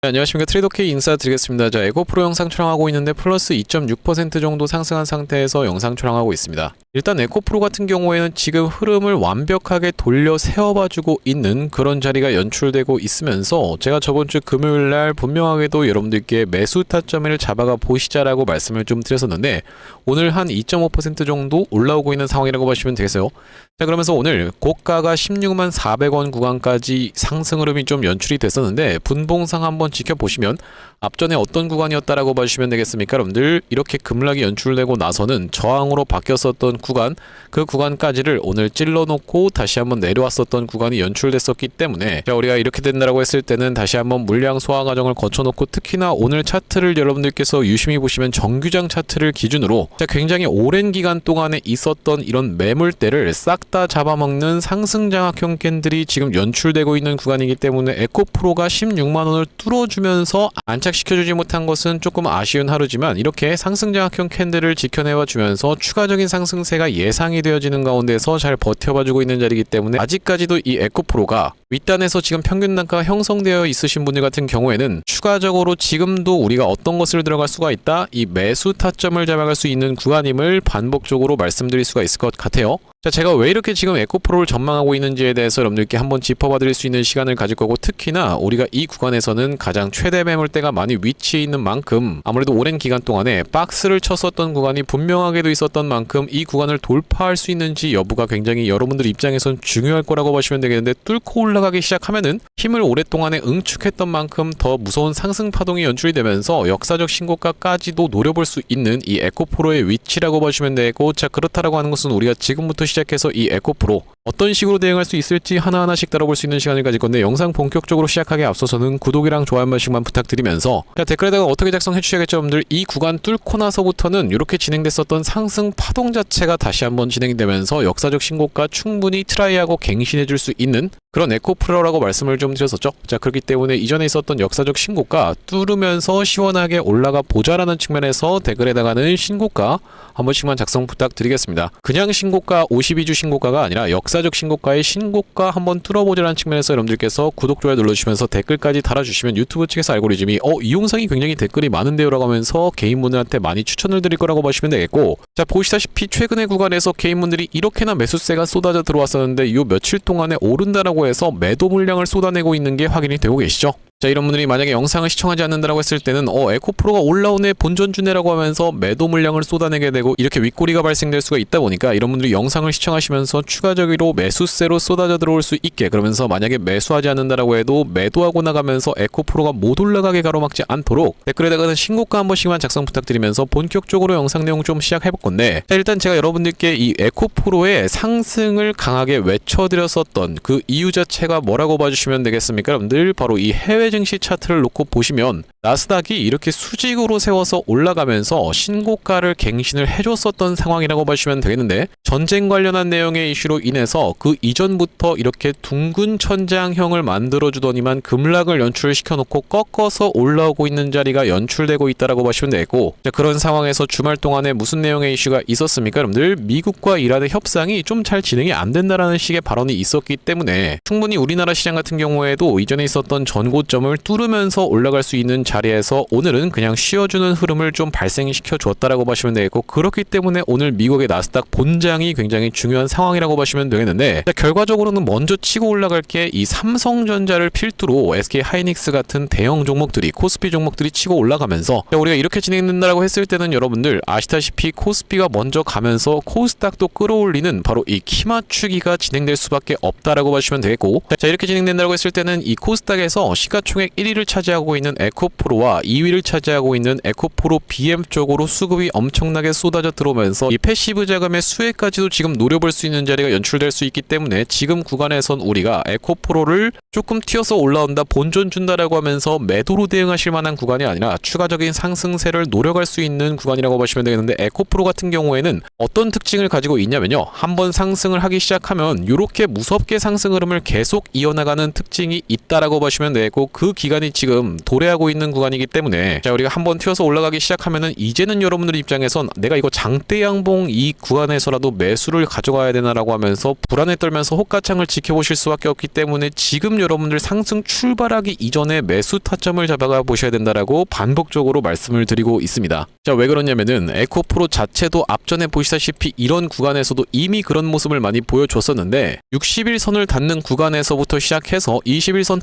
네, 안녕하십니까. 트레이더K 인사드리겠습니다. 자, 에코프로 영상 촬영하고 있는데 플러스 2.6% 정도 상승한 상태에서 영상 촬영하고 있습니다. 일단 에코프로 같은 경우에는 지금 흐름을 완벽하게 돌려 세워봐주고 있는 그런 자리가 연출되고 있으면서 제가 저번주 금요일날 분명하게도 여러분들께 매수 타점을 잡아가 보시자라고 말씀을 좀 드렸었는데 오늘 한 2.5% 정도 올라오고 있는 상황이라고 보시면 되겠어요. 자, 그러면서 오늘 고가가 16만 400원 구간까지 상승 흐름이 좀 연출이 됐었는데 분봉상 한번 지켜보시면 앞전에 어떤 구간이었다라고 봐주시면 되겠습니까? 여러분들 이렇게 급락이 연출되고 나서는 저항으로 바뀌었었던 구간, 그 구간까지를 오늘 찔러놓고 다시 한번 내려왔었던 구간이 연출됐었기 때문에 자, 우리가 이렇게 된다라고 했을 때는 다시 한번 물량 소화 과정을 거쳐놓고 특히나 오늘 차트를 여러분들께서 유심히 보시면 정규장 차트를 기준으로 자, 굉장히 오랜 기간 동안에 있었던 이런 매물대를 싹 다 잡아먹는 상승장악형 캔들이 지금 연출되고 있는 구간이기 때문에 에코프로가 16만원을 뚫어주면서 안착시켜주지 못한 것은 조금 아쉬운 하루지만 이렇게 상승장악형 캔들을 지켜내와 주면서 추가적인 상승세가 예상이 되어지는 가운데서 잘 버텨봐주고 있는 자리이기 때문에 아직까지도 이 에코프로가 윗단에서 지금 평균 단가가 형성되어 있으신 분들 같은 경우에는 추가적으로 지금도 우리가 어떤 것을 들어갈 수가 있다, 이 매수 타점을 잡아갈 수 있는 구간임을 반복적으로 말씀드릴 수가 있을 것 같아요. 자, 제가 왜 이렇게 지금 에코프로를 전망하고 있는지에 대해서 여러분들께 한번 짚어봐 드릴 수 있는 시간을 가질 거고 특히나 우리가 이 구간에서는 가장 최대 매물대가 많이 위치해 있는 만큼 아무래도 오랜 기간 동안에 박스를 쳤었던 구간이 분명하게도 있었던 만큼 이 구간을 돌파할 수 있는지 여부가 굉장히 여러분들 입장에선 중요할 거라고 보시면 되겠는데 뚫고 올라가기 시작하면은 힘을 오랫동안에 응축했던 만큼 더 무서운 상승 파동이 연출이 되면서 역사적 신고가까지도 노려볼 수 있는 이 에코프로의 위치라고 보시면 되고 자, 그렇다라고 하는 것은 우리가 지금부터 시작해서 이 에코프로 어떤 식으로 대응할 수 있을지 하나하나씩 다뤄볼 수 있는 시간을 가질 건데 영상 본격적으로 시작하기 앞서서는 구독이랑 좋아요 한 번씩만 부탁드리면서 자, 댓글에다가 어떻게 작성해 주셔야겠죠 여러분들. 이 구간 뚫고 나서부터는 이렇게 진행됐었던 상승 파동 자체가 다시 한번 진행이 되면서 역사적 신고가 충분히 트라이하고 갱신해 줄 수 있는 그런 에코프로라고 말씀을 좀 드렸었죠. 자, 그렇기 때문에 이전에 있었던 역사적 신고가 뚫으면서 시원하게 올라가 보자라는 측면에서 댓글에다가는 신고가 한 번씩만 작성 부탁드리겠습니다. 그냥 신고가 52주 신고가가 아니라 역사적 신고가의 신고가 한번 뚫어보자라는 측면에서 여러분들께서 구독, 좋아요 눌러주시면서 댓글까지 달아주시면 유튜브 측에서 알고리즘이 이 영상이 굉장히 댓글이 많은데요 라고 하면서 개인분들한테 많이 추천을 드릴 거라고 보시면 되겠고 자, 보시다시피 최근의 구간에서 개인분들이 이렇게나 매수세가 쏟아져 들어왔었는데 요 며칠 동안에 오른다라고 해서 매도 물량을 쏟아내고 있는 게 확인이 되고 계시죠? 자, 이런 분들이 만약에 영상을 시청하지 않는다라고 했을 때는 에코프로가 올라오네 본전주네라고 하면서 매도 물량을 쏟아내게 되고 이렇게 윗꼬리가 발생될 수가 있다 보니까 이런 분들이 영상을 시청하시면서 추가적으로 매수세로 쏟아져 들어올 수 있게 그러면서 만약에 매수하지 않는다라고 해도 매도하고 나가면서 에코프로가 못 올라가게 가로막지 않도록 댓글에다가는 신고가 한 번씩만 작성 부탁드리면서 본격적으로 영상 내용 좀 시작해볼 건데 자, 일단 제가 여러분들께 이 에코프로의 상승을 강하게 외쳐드렸었던 그 이유 자체가 뭐라고 봐주시면 되겠습니까? 여러분들 바로 이 해외 증시 차트를 놓고 보시면 나스닥이 이렇게 수직으로 세워서 올라가면서 신고가를 갱신을 해줬었던 상황이라고 보시면 되겠는데 전쟁 관련한 내용의 이슈로 인해서 그 이전부터 이렇게 둥근 천장형을 만들어주더니만 급락을 연출시켜놓고 꺾어서 올라오고 있는 자리가 연출되고 있다라고 보시면 되겠고 자, 그런 상황에서 주말 동안에 무슨 내용의 이슈가 있었습니까? 여러분들 미국과 이란의 협상이 좀 잘 진행이 안 된다라는 식의 발언이 있었기 때문에 충분히 우리나라 시장 같은 경우에도 이전에 있었던 전고점을 뚫으면서 올라갈 수 있는 자리에서 오늘은 그냥 쉬어주는 흐름을 좀 발생시켜 주었다라고 보시면 되겠고 그렇기 때문에 오늘 미국의 나스닥 본장이 굉장히 중요한 상황이라고 보시면 되겠는데 자, 결과적으로는 먼저 치고 올라갈 게 이 삼성전자를 필두로 SK하이닉스 같은 대형 종목들이 코스피 종목들이 치고 올라가면서 자, 우리가 이렇게 진행된다라고 했을 때는 여러분들 아시다시피 코스피가 먼저 가면서 코스닥도 끌어올리는 바로 이 키맞추기가 진행될 수밖에 없다라고 보시면 되겠고 자, 이렇게 진행된다라고 했을 때는 이 코스닥에서 시가총액 1위를 차지하고 있는 에코프로와 2위를 차지하고 있는 에코프로 BM 쪽으로 수급이 엄청나게 쏟아져 들어오면서 이 패시브 자금의 수혜까지도 지금 노려볼 수 있는 자리가 연출될 수 있기 때문에 지금 구간에선 우리가 에코프로를 조금 튀어서 올라온다 본전 준다라고 하면서 매도로 대응하실 만한 구간이 아니라 추가적인 상승세를 노려갈 수 있는 구간이라고 보시면 되겠는데 에코프로 같은 경우에는 어떤 특징을 가지고 있냐면요, 한번 상승을 하기 시작하면 이렇게 무섭게 상승 흐름을 계속 이어나가는 특징이 있다라고 보시면 되고 그 기간이 지금 도래하고 있는 구간이기 때문에 자 우리가 한번 튀어서 올라가기 시작하면은 이제는 여러분들 입장에선 내가 이거 장대 양봉 이 구간에서라도 매수를 가져가야 되나라고 하면서 불안에 떨면서 호가창을 지켜보실 수밖에 없기 때문에 지금 여러분들 상승 출발하기 이전에 매수 타점을 잡아가 보셔야 된다라고 반복적으로 말씀을 드리고 있습니다. 자 왜 그러냐면은 에코프로 자체도 앞전에 보시다시피 이런 구간에서도 이미 그런 모습을 많이 보여줬었는데 60일선을 닿는 구간에서부터 시작해서 21선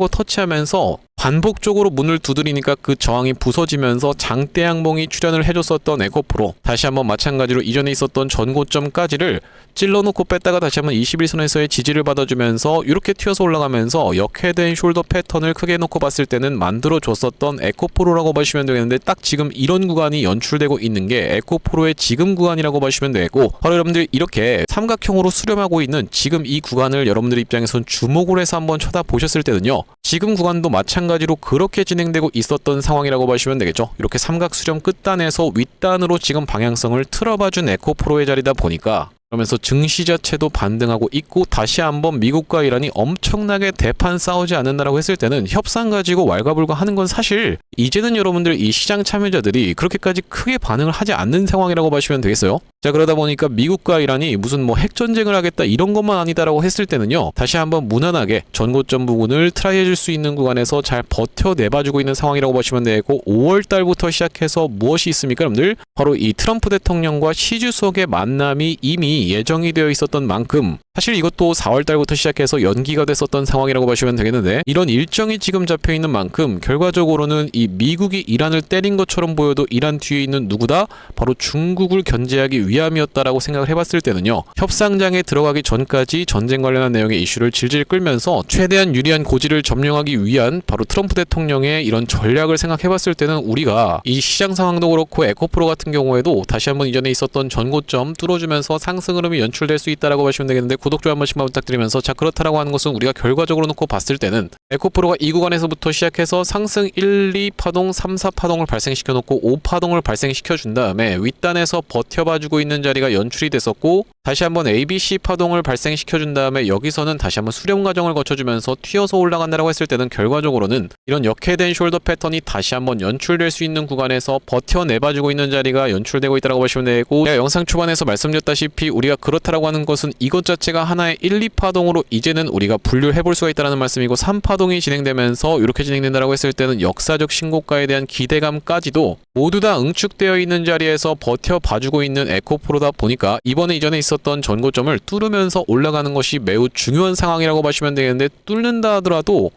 터치하면서 반복적으로 문을 두드리니까 그 저항이 부서지면서 장대 양봉이 출현을 해줬었던 에코프로 다시 한번 마찬가지로 이전에 있었던 전고점까지를 찔러놓고 뺐다가 다시 한번 21선에서의 지지를 받아주면서 이렇게 튀어서 올라가면서 역회된 숄더 패턴을 크게 놓고 봤을 때는 만들어줬었던 에코프로라고 보시면 되겠는데 딱 지금 이런 구간이 연출되고 있는 게 에코프로의 지금 구간이라고 보시면 되고 바로 여러분들 이렇게 삼각형으로 수렴하고 있는 지금 이 구간을 여러분들 입장에선 주목을 해서 한번 쳐다보셨을 때는요 지금 구간도 마찬가지로 그렇게 진행되고 있었던 상황이라고 보시면 되겠죠. 이렇게 삼각 수렴 끝단에서 윗단으로 지금 방향성을 틀어봐준 에코프로의 자리다 보니까 그러면서 증시 자체도 반등하고 있고 다시 한번 미국과 이란이 엄청나게 대판 싸우지 않는다라고 했을 때는 협상 가지고 왈가불가하는 건 사실 이제는 여러분들 이 시장 참여자들이 그렇게까지 크게 반응을 하지 않는 상황이라고 보시면 되겠어요. 자 그러다 보니까 미국과 이란이 무슨 뭐 핵전쟁을 하겠다 이런 것만 아니다라고 했을 때는요 다시 한번 무난하게 전고점 부분을 트라이 해줄 수 있는 구간에서 잘 버텨내봐주고 있는 상황이라고 보시면 되고 5월달부터 시작해서 무엇이 있습니까 여러분들? 바로 이 트럼프 대통령과 시 주석의 만남이 이미 예정이 되어 있었던 만큼 사실 이것도 4월달부터 시작해서 연기가 됐었던 상황이라고 보시면 되겠는데 이런 일정이 지금 잡혀있는 만큼 결과적으로는 이 미국이 이란을 때린 것처럼 보여도 이란 뒤에 있는 누구다? 바로 중국을 견제하기 위함이었다라고 생각을 해봤을 때는요 협상장에 들어가기 전까지 전쟁 관련한 내용의 이슈를 질질 끌면서 최대한 유리한 고지를 점령하기 위한 바로 트럼프 대통령의 이런 전략을 생각해봤을 때는 우리가 이 시장 상황도 그렇고 에코프로 같은 경우에도 다시 한번 이전에 있었던 전고점 뚫어주면서 상승 흐름이 연출될 수 있다라고 보시면 되겠는데 구독, 좋아요 한 번씩만 부탁드리면서 자 그렇다라고 하는 것은 우리가 결과적으로 놓고 봤을 때는 에코프로가 이 구간에서부터 시작해서 상승 1, 2파동, 3, 4파동을 발생시켜 놓고 5파동을 발생시켜 준 다음에 윗단에서 버텨봐주고 있는 자리가 연출이 됐었고 다시 한번 ABC 파동을 발생시켜 준 다음에 여기서는 다시 한번 수렴 과정을 거쳐주면서 튀어서 올라간다라고 했을 때는 결과적으로는 이런 역회된 숄더 패턴이 다시 한번 연출될 수 있는 구간에서 버텨내봐주고 있는 자리가 연출되고 있다고 보시면 되고 제가 영상 초반에서 말씀드렸다시피 우리가 그렇다라고 하는 것은 이것 자체가 하나의 1, 2파동으로 이제는 우리가 분류를 해볼 수가 있다는 말씀이고 3파동이 진행되면서 이렇게 진행된다라고 했을 때는 역사적 신고가에 대한 기대감까지도 모두 다 응축되어 있는 자리에서 버텨봐주고 있는 에코프로다 보니까 이번에 이전에 있었던 전고점을 뚫으면서 올라가는 것이 매우 중요한 상황이라고 보시면 되겠는데 뚫는다 하더라도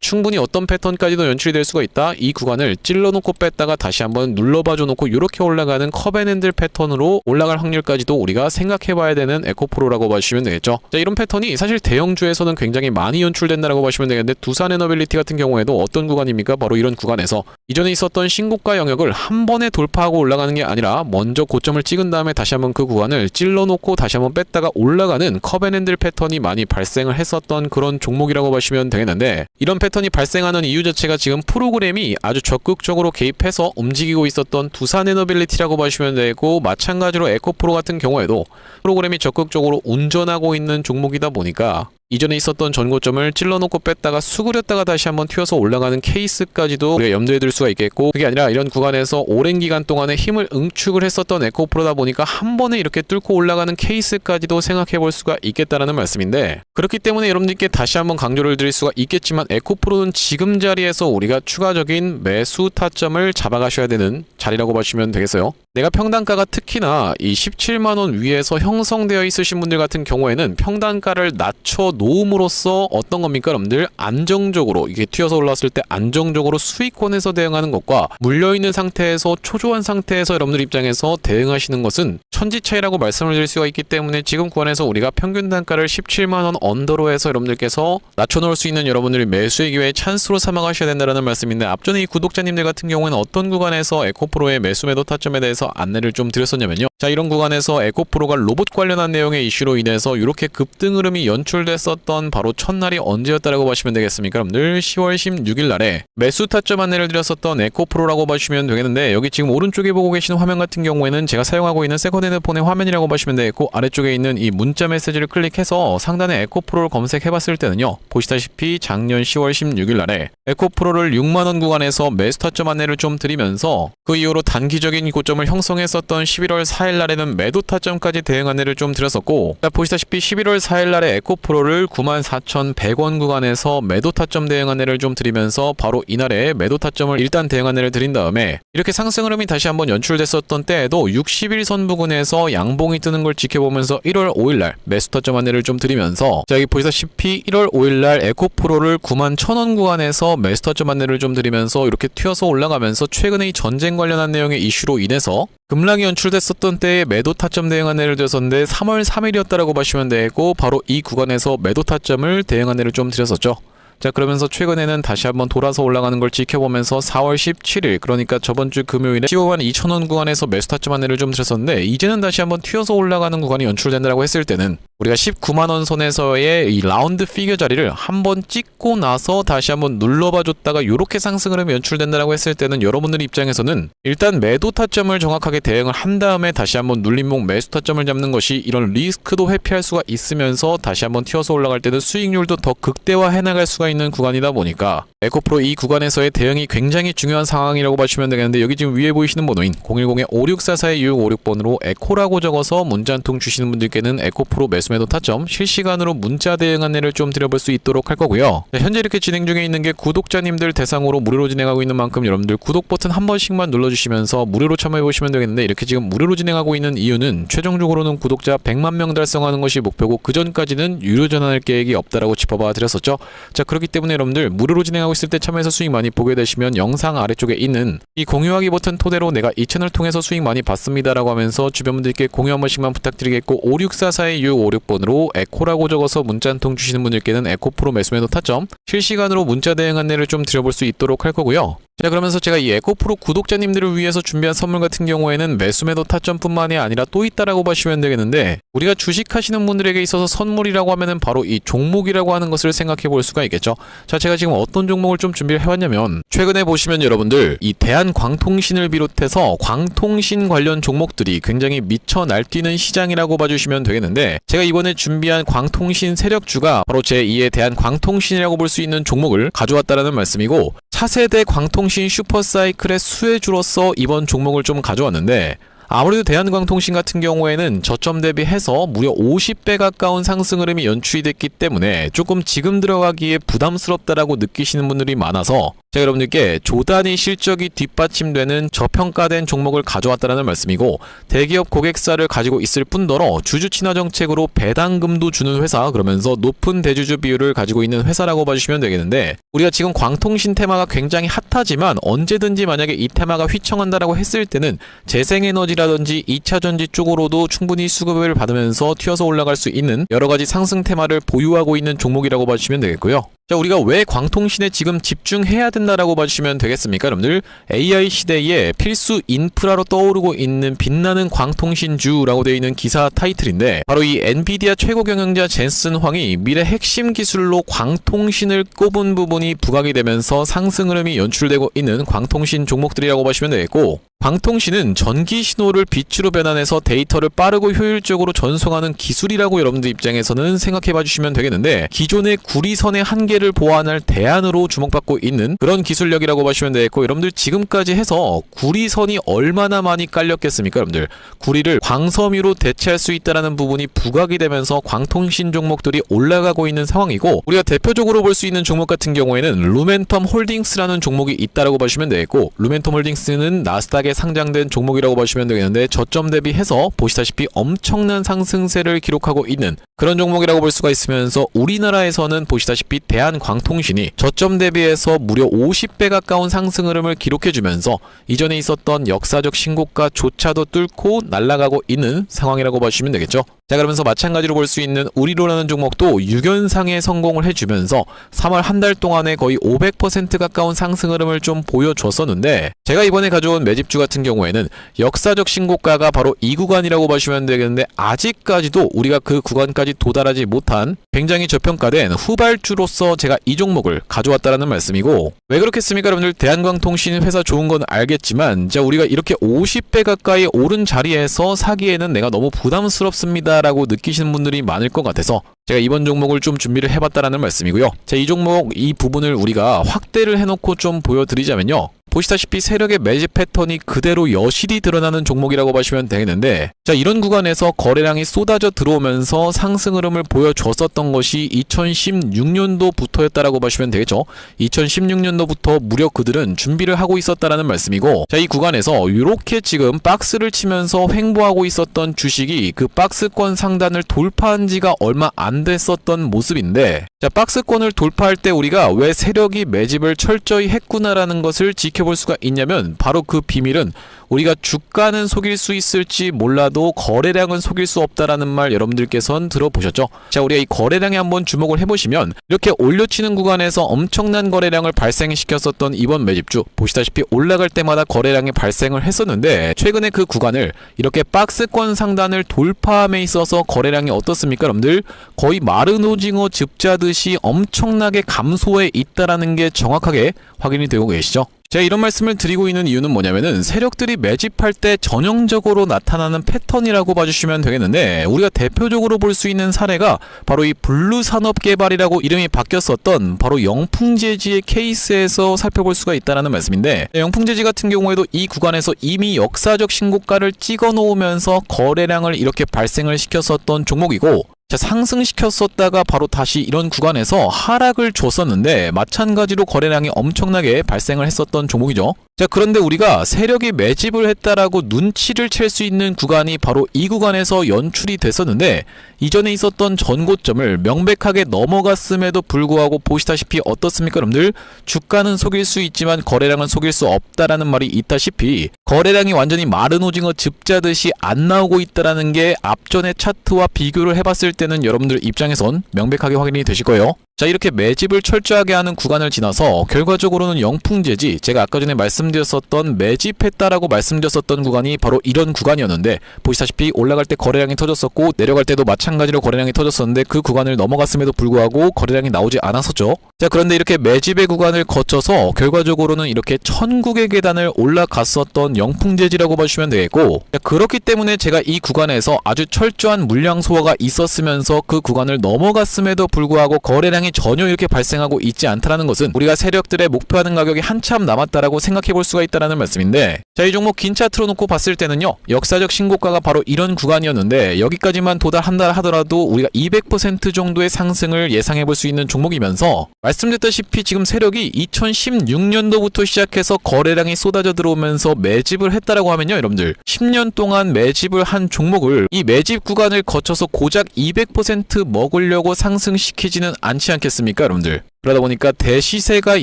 충분히 어떤 패턴까지도 연출이 될 수가 있다. 이 구간을 찔러놓고 뺐다가 다시 한번 눌러봐줘 놓고 이렇게 올라가는 컵앤핸들 패턴으로 올라갈 확률까지도 우리가 생각해봐야 되는 에코프로라고 보시면 되겠죠. 자 이런 패턴이 사실 대형주에서는 굉장히 많이 연출된다라고 보시면 되겠는데 두산에너빌리티 같은 경우에도 어떤 구간입니까? 바로 이런 구간에서 이전에 있었던 신고가 영역을 한 번에 돌파하고 올라가는 게 아니라 먼저 고점을 찍은 다음에 다시 한번 그 구간을 찔러놓고 다시 한번 뺐다가 올라가는 컵앤핸들 패턴이 많이 발생을 했었던 그런 종목이라고 보시면 되겠는데 이런 패턴이 발생하는 이유 자체가 지금 프로그램이 아주 적극적으로 개입해서 움직이고 있었던 두산에너빌리티라고 보시면 되고 마찬가지로 에코프로 같은 경우에도 프로그램이 적극적으로 운전하고 있는 종목이다 보니까 이전에 있었던 전고점을 찔러놓고 뺐다가 수그렸다가 다시 한번 튀어서 올라가는 케이스까지도 우리가 염두에 둘 수가 있겠고 그게 아니라 이런 구간에서 오랜 기간 동안에 힘을 응축을 했었던 에코프로다 보니까 한 번에 이렇게 뚫고 올라가는 케이스까지도 생각해 볼 수가 있겠다라는 말씀인데 그렇기 때문에 여러분들께 다시 한번 강조를 드릴 수가 있겠지만 에코프로는 지금 자리에서 우리가 추가적인 매수 타점을 잡아가셔야 되는 자리라고 보시면 되겠어요. 내가 평단가가 특히나 이 17만원 위에서 형성되어 있으신 분들 같은 경우에는 평단가를 낮춰 놓음으로써 어떤 겁니까 여러분들? 안정적으로 이게 튀어서 올라왔을 때 안정적으로 수익권에서 대응하는 것과 물려있는 상태에서 초조한 상태에서 여러분들 입장에서 대응하시는 것은 천지 차이라고 말씀을 드릴 수가 있기 때문에 지금 구간에서 우리가 평균 단가를 17만원 언더로 해서 여러분들께서 낮춰놓을 수 있는 여러분들이 매수의 기회에 찬스로 삼아가셔야 된다는 말씀인데 앞전에 이 구독자님들 같은 경우에는 어떤 구간에서 에코프로의 매수 매도 타점에 대해서 안내를 좀 드렸었냐면요. 자 이런 구간에서 에코프로가 로봇 관련한 내용의 이슈로 인해서 이렇게 급등 흐름이 연출됐었던 했었던 바로 첫날이 언제였다라고 보시면 되겠습니까? 여러분들 10월 16일 날에 매수 타점 안내를 드렸었던 에코프로라고 보시면 되겠는데, 여기 지금 오른쪽에 보고 계시는 화면 같은 경우에는 제가 사용하고 있는 세컨드 핸드폰의 화면이라고 보시면 되겠고, 아래쪽에 있는 이 문자 메시지를 클릭해서 상단에 에코프로를 검색해봤을 때는요, 보시다시피 작년 10월 16일 날에 에코프로를 6만원 구간에서 매수 타점 안내를 좀 드리면서 그 이후로 단기적인 고점을 형성했었던 11월 4일 날에는 매도 타점까지 대응 안내를 좀 드렸었고, 보시다시피 11월 4일 날에 에코프로를 94,100원 구간에서 매도 타점 대응 안내를 좀 드리면서 바로 이날에 매도 타점을 일단 대응 안내를 드린 다음에 이렇게 상승 흐름이 다시 한번 연출됐었던 때에도 60일선 부근에서 양봉이 뜨는 걸 지켜보면서 1월 5일 날 매수 타점 안내를 좀 드리면서, 자, 여기 보시다시피 1월 5일 날 에코프로를 91,000원 구간에서 매수 타점 안내를 좀 드리면서 이렇게 튀어서 올라가면서 최근에 이 전쟁 관련한 내용의 이슈로 인해서 급락이 연출됐었던 때에 매도 타점 대응 안내를 드렸었는데 3월 3일이었다라고 보시면 되고, 바로 이 구간에서 매도 타점을 대응 안내를 좀 드렸었죠. 자, 그러면서 최근에는 다시 한번 돌아서 올라가는 걸 지켜보면서 4월 17일, 그러니까 저번주 금요일에 152,000원 구간에서 매수 타점 안내를 좀 드렸었는데, 이제는 다시 한번 튀어서 올라가는 구간이 연출된다고 했을 때는 우리가 19만원 선에서의 이 라운드 피겨 자리를 한번 찍고 나서 다시 한번 눌러봐 줬다가 이렇게 상승 흐름이 연출된다고 했을 때는 여러분들 입장에서는 일단 매도 타점을 정확하게 대응을 한 다음에 다시 한번 눌림목 매수 타점을 잡는 것이 이런 리스크도 회피할 수가 있으면서 다시 한번 튀어서 올라갈 때는 수익률도 더 극대화해 나갈 수가 있는 구간이다 보니까 에코프로 이 구간에서의 대응이 굉장히 중요한 상황이라고 보시면 되겠는데, 여기 지금 위에 보이시는 번호인 010-5644-2656번으로 에코라고 적어서 문자 한 통 주시는 분들께는 에코프로 매수 매도 타점 실시간으로 문자 대응 안내를 좀 드려볼 수 있도록 할 거고요. 자, 현재 이렇게 진행 중에 있는 게 구독자님들 대상으로 무료로 진행하고 있는 만큼 여러분들 구독 버튼 한 번씩만 눌러주시면서 무료로 참여해 보시면 되겠는데, 이렇게 지금 무료로 진행하고 있는 이유는 최종적으로는 구독자 100만 명 달성하는 것이 목표고, 그 전까지는 유료 전환할 계획이 없다라고 짚어봐 드렸었죠. 자, 그렇기 때문에 여러분들 무료로 진행하고 있을 때 참여해서 수익 많이 보게 되시면 영상 아래쪽에 있는 이 공유하기 버튼 토대로 내가 이 채널 통해서 수익 많이 받습니다라고 하면서 주변 분들께 공유 한 번씩만 부탁드리겠고, 5644-2656번으로 에코라고 적어서 문자 한 통 주시는 분들께는 에코프로 매수 매도 타점 실시간으로 문자 대응 안내를 좀 드려볼 수 있도록 할 거고요. 자, 그러면서 제가 이 에코프로 구독자님들을 위해서 준비한 선물 같은 경우에는 매수 매도 타점뿐만이 아니라 또 있다라고 보시면 되겠는데, 우리가 주식하시는 분들에게 있어서 선물이라고 하면은 바로 이 종목이라고 하는 것을 생각해 볼 수가 있겠죠. 자, 제가 지금 어떤 종목을 좀 준비를 해왔냐면, 최근에 보시면 여러분들 이 대한광통신을 비롯해서 광통신 관련 종목들이 굉장히 미쳐 날뛰는 시장이라고 봐주시면 되겠는데, 제가 이번에 준비한 광통신 세력주가 바로 제2의 대한광통신이라고 볼 수 있는 종목을 가져왔다라는 말씀이고, 차세대 광통신 슈퍼사이클의 수혜주로서 이번 종목을 좀 가져왔는데, 아무래도 대한광통신 같은 경우에는 저점 대비해서 무려 50배 가까운 상승 흐름이 연출이 됐기 때문에 조금 지금 들어가기에 부담스럽다라고 느끼시는 분들이 많아서 제가 여러분들께 조단위 실적이 뒷받침되는 저평가된 종목을 가져왔다는 말씀이고, 대기업 고객사를 가지고 있을 뿐더러 주주 친화 정책으로 배당금도 주는 회사, 그러면서 높은 대주주 비율을 가지고 있는 회사라고 봐주시면 되겠는데, 우리가 지금 광통신 테마가 굉장히 핫하지만 언제든지 만약에 이 테마가 휘청한다라고 했을 때는 재생에너지라든지 2차전지 쪽으로도 충분히 수급을 받으면서 튀어서 올라갈 수 있는 여러가지 상승 테마를 보유하고 있는 종목이라고 봐주시면 되겠고요. 자, 우리가 왜 광통신에 지금 집중해야 된다라고 봐주시면 되겠습니까? 여러분들 AI 시대에 필수 인프라로 떠오르고 있는 빛나는 광통신주라고 되어 있는 기사 타이틀인데, 바로 이 엔비디아 최고 경영자 젠슨 황이 미래 핵심 기술로 광통신을 꼽은 부분이 부각이 되면서 상승 흐름이 연출되고 있는 광통신 종목들이라고 보시면 되겠고, 광통신은 전기 신호를 빛으로 변환해서 데이터를 빠르고 효율적으로 전송하는 기술이라고 여러분들 입장에서는 생각해 봐주시면 되겠는데, 기존의 구리선의 한계를 보완할 대안으로 주목받고 있는 그런 기술력이라고 보시면 되겠고, 여러분들 지금까지 해서 구리선이 얼마나 많이 깔렸겠습니까? 여러분들 구리를 광섬유로 대체할 수 있다는 부분이 부각이 되면서 광통신 종목들이 올라가고 있는 상황이고, 우리가 대표적으로 볼 수 있는 종목 같은 경우에는 루멘텀 홀딩스라는 종목이 있다라고 보시면 되겠고, 루멘텀 홀딩스는 나스닥에 상장된 종목이라고 보시면 되겠는데, 저점 대비해서 보시다시피 엄청난 상승세를 기록하고 있는 그런 종목이라고 볼 수가 있으면서, 우리나라에서는 보시다시피 대한광통신이 저점 대비해서 무려 50배 가까운 상승 흐름을 기록해주면서 이전에 있었던 역사적 신고가조차도 뚫고 날아가고 있는 상황이라고 보시면 되겠죠. 자, 그러면서 마찬가지로 볼 수 있는 우리로라는 종목도 6연상에 성공을 해주면서 3월 한 달 동안에 거의 500% 가까운 상승 흐름을 좀 보여줬었는데, 제가 이번에 가져온 매집주 같은 경우에는 역사적 신고가가 바로 이 구간이라고 보시면 되겠는데, 아직까지도 우리가 그 구간까지 도달하지 못한 굉장히 저평가된 후발주로서 제가 이 종목을 가져왔다라는 말씀이고, 왜 그렇겠습니까 여러분들? 대한광통신 회사 좋은 건 알겠지만, 자, 우리가 이렇게 50배 가까이 오른 자리에서 사기에는 내가 너무 부담스럽습니다 라고 느끼시는 분들이 많을 것 같아서 제가 이번 종목을 좀 준비를 해봤다라는 말씀이고요. 자, 이 종목 이 부분을 우리가 확대를 해놓고 좀 보여드리자면요, 보시다시피 세력의 매집 패턴이 그대로 여실히 드러나는 종목이라고 보시면 되겠는데, 자, 이런 구간에서 거래량이 쏟아져 들어오면서 상승 흐름을 보여줬었던 것이 2016년도부터였다라고 보시면 되겠죠. 2016년도부터 무려 그들은 준비를 하고 있었다라는 말씀이고, 자, 이 구간에서 이렇게 지금 박스를 치면서 횡보하고 있었던 주식이 그 박스권 상단을 돌파한 지가 얼마 안 됐었던 모습인데, 자, 박스권을 돌파할 때 우리가 왜 세력이 매집을 철저히 했구나라는 것을 지켜볼 수가 있냐면, 바로 그 비밀은 우리가 주가는 속일 수 있을지 몰라도 거래량은 속일 수 없다라는 말 여러분들께서는 들어보셨죠? 자, 우리가 이 거래량에 한번 주목을 해보시면, 이렇게 올려치는 구간에서 엄청난 거래량을 발생시켰었던 이번 매집주, 보시다시피 올라갈 때마다 거래량이 발생을 했었는데, 최근에 그 구간을 이렇게 박스권 상단을 돌파함에 있어서 거래량이 어떻습니까 여러분들? 거의 마른 오징어 즙자듯이 엄청나게 감소해 있다라는 게 정확하게 확인이 되고 계시죠? 제가 이런 말씀을 드리고 있는 이유는 뭐냐면은, 세력들이 매집할 때 전형적으로 나타나는 패턴이라고 봐주시면 되겠는데, 우리가 대표적으로 볼 수 있는 사례가 바로 이 블루산업개발이라고 이름이 바뀌었었던 바로 영풍재지의 케이스에서 살펴볼 수가 있다는 말씀인데, 영풍재지 같은 경우에도 이 구간에서 이미 역사적 신고가를 찍어 놓으면서 거래량을 이렇게 발생을 시켰었던 종목이고, 자, 상승시켰었다가 바로 다시 이런 구간에서 하락을 줬었는데, 마찬가지로 거래량이 엄청나게 발생을 했었던 종목이죠. 자, 그런데 우리가 세력이 매집을 했다라고 눈치를 챌 수 있는 구간이 바로 이 구간에서 연출이 됐었는데, 이전에 있었던 전고점을 명백하게 넘어갔음에도 불구하고 보시다시피 어떻습니까 여러분들? 주가는 속일 수 있지만 거래량은 속일 수 없다라는 말이 있다시피, 거래량이 완전히 마른 오징어 즙자듯이 안 나오고 있다라는 게 앞전의 차트와 비교를 해봤을 때는 여러분들 입장에선 명백하게 확인이 되실 거예요. 자, 이렇게 매집을 철저하게 하는 구간을 지나서 결과적으로는 영풍재지, 제가 아까 전에 말씀드렸었던 매집했다라고 말씀드렸었던 구간이 바로 이런 구간이었는데, 보시다시피 올라갈 때 거래량이 터졌었고 내려갈 때도 마찬가지로 거래량이 터졌었는데, 그 구간을 넘어갔음에도 불구하고 거래량이 나오지 않았었죠. 자, 그런데 이렇게 매집의 구간을 거쳐서 결과적으로는 이렇게 천국의 계단을 올라갔었던 영풍재지라고 보시면 되겠고, 자, 그렇기 때문에 제가 이 구간에서 아주 철저한 물량 소화가 있었으면서 그 구간을 넘어갔음에도 불구하고 거래량이 전혀 이렇게 발생하고 있지 않다라는 것은, 우리가 세력들의 목표하는 가격이 한참 남았다라고 생각해 볼 수가 있다라는 말씀인데, 자, 이 종목 긴 차트로 놓고 봤을 때는요, 역사적 신고가가 바로 이런 구간이었는데, 여기까지만 도달한다 하더라도 우리가 200% 정도의 상승을 예상해 볼 수 있는 종목이면서, 말씀드렸다시피 지금 세력이 2016년도부터 시작해서 거래량이 쏟아져 들어오면서 매집을 했다라고 하면요 여러분들, 10년 동안 매집을 한 종목을 이 매집 구간을 거쳐서 고작 200% 먹으려고 상승시키지는 않지 않겠습니까 여러분들? 그러다 보니까 대시세가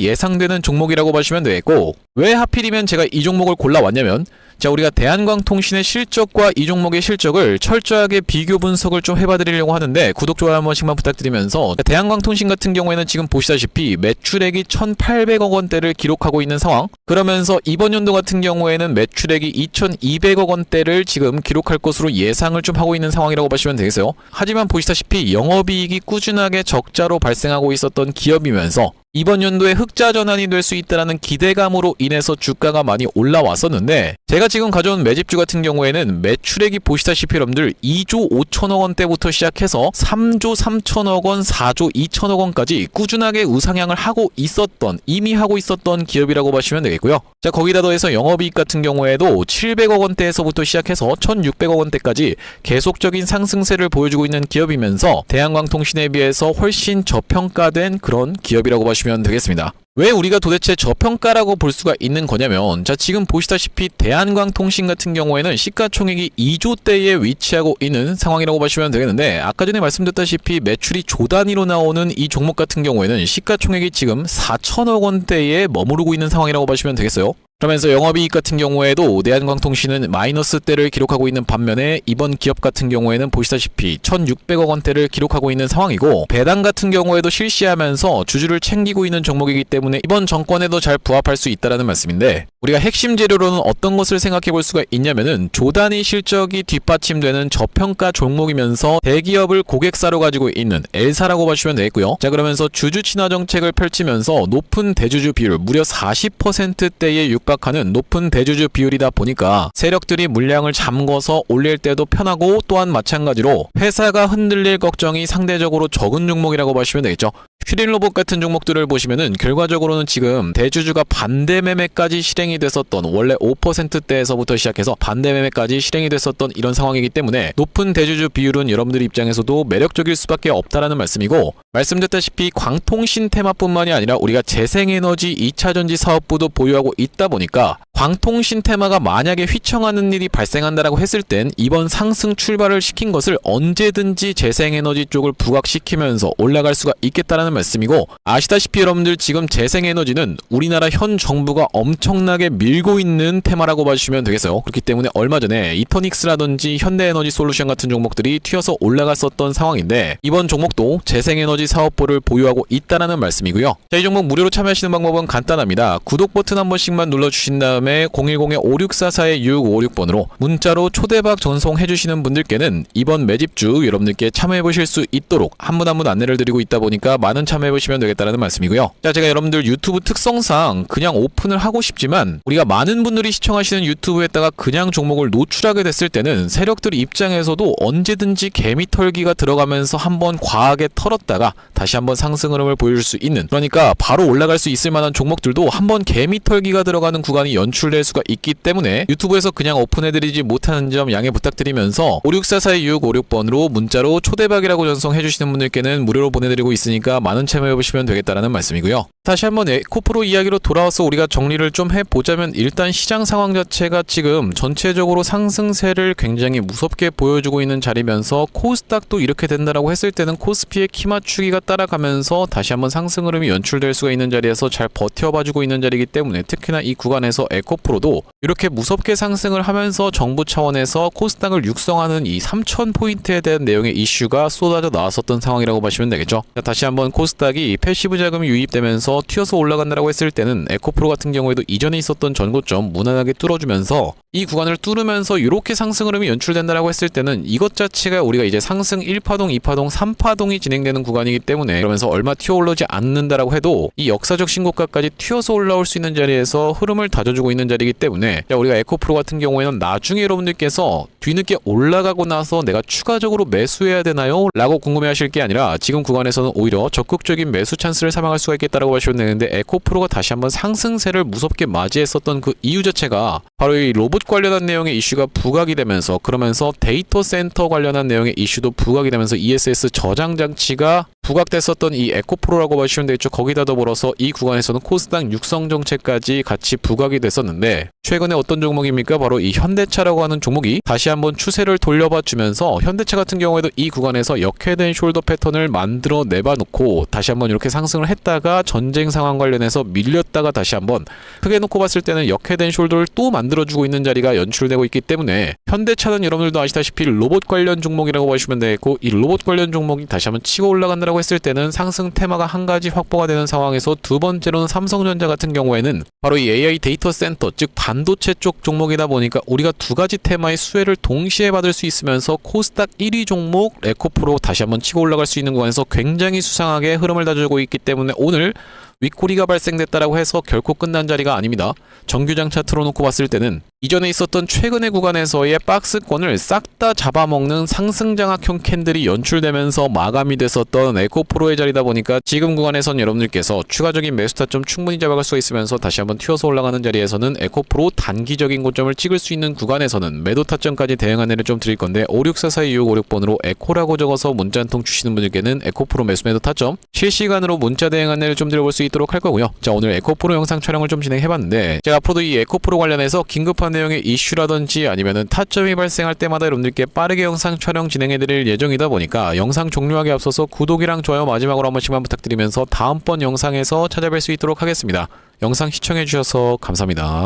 예상되는 종목이라고 보시면 되겠고, 왜 하필이면 제가 이 종목을 골라왔냐면, 자, 우리가 대한광통신의 실적과 이 종목의 실적을 철저하게 비교 분석을 좀 해봐드리려고 하는데, 구독, 좋아요 한 번씩만 부탁드리면서, 대한광통신 같은 경우에는 지금 보시다시피 매출액이 1,800억 원대를 기록하고 있는 상황, 그러면서 이번 연도 같은 경우에는 매출액이 2,200억 원대를 지금 기록할 것으로 예상을 좀 하고 있는 상황이라고 보시면 되겠어요. 하지만 보시다시피 영업이익이 꾸준하게 적자로 발생하고 있었던 기업이면서, 이번 연도에 흑자 전환이 될 수 있다는 기대감으로 인해서 주가가 많이 올라왔었는데, 제가 지금 가져온 매집주 같은 경우에는 매출액이 보시다시피 여러분들 2조 5천억 원대부터 시작해서 3조 3천억 원, 4조 2천억 원까지 꾸준하게 우상향을 하고 있었던, 이미 하고 있었던 기업이라고 보시면 되겠고요. 자, 거기다 더해서 영업이익 같은 경우에도 700억 원대에서부터 시작해서 1,600억 원대까지 계속적인 상승세를 보여주고 있는 기업이면서, 대한광통신에 비해서 훨씬 저평가된 그런 기업이라고 보시면 되겠습니다. 왜 우리가 도대체 저평가라고 볼 수가 있는 거냐면, 자, 지금 보시다시피 대한광통신 같은 경우에는 시가총액이 2조대에 위치하고 있는 상황이라고 보시면 되겠는데, 아까 전에 말씀드렸다시피 매출이 조 단위로 나오는 이 종목 같은 경우에는 시가총액이 지금 4천억 원대에 머무르고 있는 상황이라고 보시면 되겠어요. 그러면서 영업이익 같은 경우에도 대한광통신은 마이너스대를 기록하고 있는 반면에 이번 기업 같은 경우에는 보시다시피 1,600억 원대를 기록하고 있는 상황이고, 배당 같은 경우에도 실시하면서 주주를 챙기고 있는 종목이기 때문에 이번 정권에도 잘 부합할 수 있다라는 말씀인데, 우리가 핵심 재료로는 어떤 것을 생각해 볼 수가 있냐면은 조단위 실적이 뒷받침되는 저평가 종목이면서 대기업을 고객사로 가지고 있는 L사라고 보시면 되겠고요. 자, 그러면서 주주 친화 정책을 펼치면서 높은 대주주 비율, 무려 40%대에 육박하는 높은 대주주 비율이다 보니까 세력들이 물량을 잠궈서 올릴 때도 편하고, 또한 마찬가지로 회사가 흔들릴 걱정이 상대적으로 적은 종목이라고 보시면 되겠죠. 슈릴로봇 같은 종목들을 보시면은 결과적으로는 지금 대주주가 반대 매매까지 실행이 됐었던, 원래 5%대에서부터 시작해서 반대 매매까지 실행이 됐었던 이런 상황이기 때문에 높은 대주주 비율은 여러분들 입장에서도 매력적일 수밖에 없다라는 말씀이고, 말씀드렸다시피 광통신 테마뿐만이 아니라 우리가 재생에너지 2차전지 사업부도 보유하고 있다 보니까 광통신 테마가 만약에 휘청하는 일이 발생한다라고 했을 땐 이번 상승 출발을 시킨 것을 언제든지 재생에너지 쪽을 부각시키면서 올라갈 수가 있겠다라는 말씀이고, 아시다시피 여러분들 지금 재생에너지는 우리나라 현 정부가 엄청나게 밀고 있는 테마라고 봐주시면 되겠어요. 그렇기 때문에 얼마 전에 이터닉스라든지 현대에너지 솔루션 같은 종목들이 튀어서 올라갔었던 상황인데, 이번 종목도 재생에너지 사업부를 보유하고 있다라는 말씀이고요. 자, 이 종목 무료로 참여하시는 방법은 간단합니다. 구독 버튼 한 번씩만 눌러주신 다음에 010-5644-6556번으로 문자로 초대박 전송해주시는 분들께는 이번 매집주 여러분들께 참여해보실 수 있도록 한 분 한 분 안내를 드리고 있다 보니까 많은 참여해보시면 되겠다는 말씀이고요. 자, 제가 여러분들 유튜브 특성상 그냥 오픈을 하고 싶지만 우리가 많은 분들이 시청하시는 유튜브에다가 그냥 종목을 노출하게 됐을 때는 세력들 입장에서도 언제든지 개미털기가 들어가면서 한번 과하게 털었다가 다시 한번 상승 흐름을 보여줄 수 있는, 그러니까 바로 올라갈 수 있을 만한 종목들도 한번 개미털기가 들어가는 구간이 연출될 수가 있기 때문에 유튜브에서 그냥 오픈해드리지 못하는 점 양해 부탁드리면서 564-4656번으로 문자로 초대박이라고 전송해주시는 분들께는 무료로 보내드리고 있으니까 많은 참여해보시면 되겠다라는 말씀이고요. 다시 한번 에코프로 이야기로 돌아와서 우리가 정리를 좀 해보자면, 일단 시장 상황 자체가 지금 전체적으로 상승세를 굉장히 무섭게 보여주고 있는 자리면서 코스닥도 이렇게 된다라고 했을 때는 코스피의 키 맞추기가 따라가면서 다시 한번 상승 흐름이 연출될 수가 있는 자리에서 잘 버텨봐주고 있는 자리이기 때문에, 특히나 이 구간에서 에코프로도 이렇게 무섭게 상승을 하면서 정부 차원에서 코스닥을 육성하는 이 3,000포인트에 대한 내용의 이슈가 쏟아져 나왔었던 상황이라고 보시면 되겠죠. 자, 다시 한번 코스닥이 패시브 자금이 유입되면서 튀어서 올라간다라고 했을 때는 에코프로 같은 경우에도 이전에 있었던 전고점 무난하게 뚫어주면서 이 구간을 뚫으면서 이렇게 상승 흐름이 연출된다라고 했을 때는 이것 자체가 우리가 이제 상승 1파동, 2파동, 3파동이 진행되는 구간이기 때문에, 그러면서 얼마 튀어 올라오지 않는다라고 해도 이 역사적 신고가까지 튀어서 올라올 수 있는 자리에서 흐름을 다져주고 있는 자리이기 때문에, 자, 우리가 에코프로 같은 경우에는 나중에 여러분들께서 뒤늦게 올라가고 나서 내가 추가적으로 매수해야 되나요? 라고 궁금해하실 게 아니라 지금 구간에서는 오히려 적극적인 매수 찬스를 삼아갈 수가 있겠다라고 보시면 되는데, 에코프로가 다시 한번 상승세를 무섭게 맞이했었던 그 이유 자체가 바로 이 로봇 관련한 내용의 이슈가 부각이 되면서, 그러면서 데이터 센터 관련한 내용의 이슈도 부각이 되면서 ESS 저장 장치가 부각됐었던 이 에코프로라고 보시면 되겠죠. 거기다 더불어서 이 구간에서는 코스닥 육성 정책까지 같이 부각이 됐었는데, 최근에 어떤 종목입니까? 바로 이 현대차라고 하는 종목이 다시 한번 추세를 돌려봐 주면서, 현대차 같은 경우에도 이 구간에서 역회된 숄더 패턴을 만들어 내봐 놓고 다시 한번 이렇게 상승을 했다가 전쟁 상황 관련해서 밀렸다가 다시 한번 크게 놓고 봤을 때는 역회된 숄더를 또 만들어주고 있는 자리가 연출되고 있기 때문에, 현대차는 여러분들도 아시다시피 로봇 관련 종목이라고 보시면 되겠고, 이 로봇 관련 종목이 다시 한번 치고 올라간다라고 했을 때는 상승 테마가 한 가지 확보가 되는 상황에서, 두 번째로는 삼성전자 같은 경우에는 바로 이 AI 데이터 센터, 즉 반도체 쪽 종목이다 보니까 우리가 두 가지 테마의 수혜를 동시에 받을 수 있으면서 코스닥 1위 종목 에코프로 다시 한번 치고 올라갈 수 있는 구간에서 굉장히 수상하게 흐름을 다져주고 있기 때문에, 오늘 윗꼬리가 발생됐다라고 해서 결코 끝난 자리가 아닙니다. 정규장차 틀어놓고 봤을 때는 이전에 있었던 최근의 구간에서의 박스권을 싹 다 잡아먹는 상승장악형 캔들이 연출되면서 마감이 됐었던 에코프로의 자리다 보니까, 지금 구간에선 여러분들께서 추가적인 매수 타점 충분히 잡아갈 수가 있으면서 다시 한번 튀어서 올라가는 자리에서는 에코프로 단기적인 고점을 찍을 수 있는 구간에서는 매도 타점까지 대응 안내를 좀 드릴 건데, 564-4656번으로 에코라고 적어서 문자 한 통 주시는 분들께는 에코프로 매수 매도 타점 실시간으로 문자 대응 안내를 좀 드려볼 수 있도록 할 거고요. 자, 오늘 에코프로 영상 촬영을 좀 진행해봤는데, 제가 앞으로도 이 에코프로 관련해서 긴급한 내용의 이슈라든지 아니면은 타점이 발생할 때마다 여러분들께 빠르게 영상 촬영 진행해드릴 예정이다 보니까, 영상 종료하기 앞서서 구독이랑 좋아요 마지막으로 한 번씩만 부탁드리면서 다음번 영상에서 찾아뵐 수 있도록 하겠습니다. 영상 시청해주셔서 감사합니다.